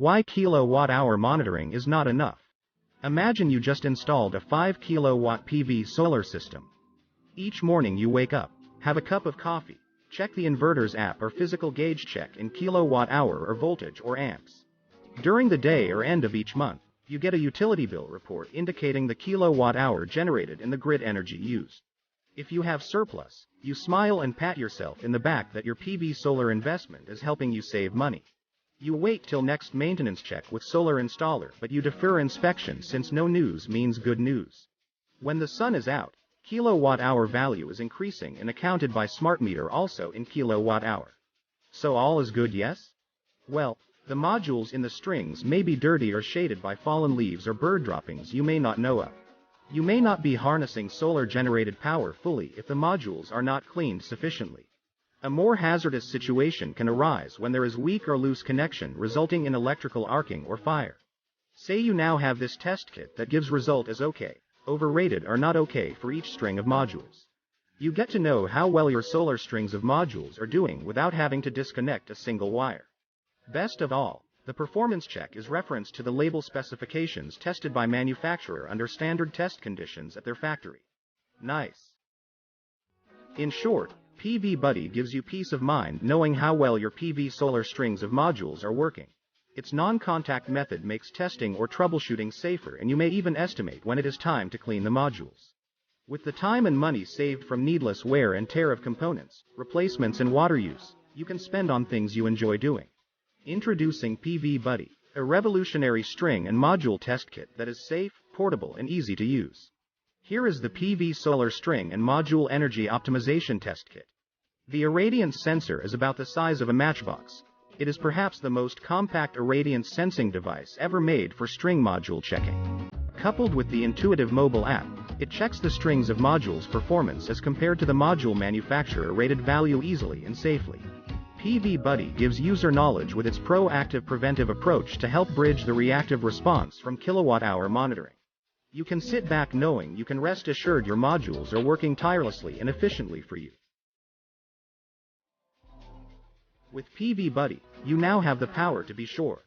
Why kilowatt-hour monitoring is not enough. Imagine you just installed a 5 kilowatt PV solar system. Each morning you wake up, have a cup of coffee, check the inverter's app or physical gauge check in kilowatt-hour or voltage or amps. During the day or end of each month, you get a utility bill report indicating the kilowatt-hour generated and the grid energy used. If you have surplus, you smile and pat yourself in the back that your PV solar investment is helping you save money. You wait till next maintenance check with solar installer, but you defer inspection since no news means good news. When the sun is out, kilowatt-hour value is increasing and accounted by smart meter also in kilowatt-hour. So all is good, yes? Well, the modules in the strings may be dirty or shaded by fallen leaves or bird droppings you may not know of. You may not be harnessing solar-generated power fully if the modules are not cleaned sufficiently. A more hazardous situation can arise when there is weak or loose connection resulting in electrical arcing or fire. Say you now have this test kit that gives result as okay, overrated or not okay for each string of modules. You get to know how well your solar strings of modules are doing without having to disconnect a single wire. Best of all, the performance check is referenced to the label specifications tested by manufacturer under standard test conditions at their factory. Nice. In short, PV Buddy gives you peace of mind knowing how well your PV solar strings of modules are working. Its non-contact method makes testing or troubleshooting safer, and you may even estimate when it is time to clean the modules. With the time and money saved from needless wear and tear of components, replacements and water use, you can spend on things you enjoy doing. Introducing PV Buddy, a revolutionary string and module test kit that is safe, portable and easy to use. Here is the PV Solar String and Module Energy Optimization Test Kit. The irradiance sensor is about the size of a matchbox. It is perhaps the most compact irradiance sensing device ever made for string module checking. Coupled with the intuitive mobile app, it checks the strings of modules' performance as compared to the module manufacturer rated value easily and safely. PV Buddy gives user knowledge with its proactive preventive approach to help bridge the reactive response from kilowatt-hour monitoring. You can sit back knowing you can rest assured your modules are working tirelessly and efficiently for you. With PV Buddy, you now have the power to be sure.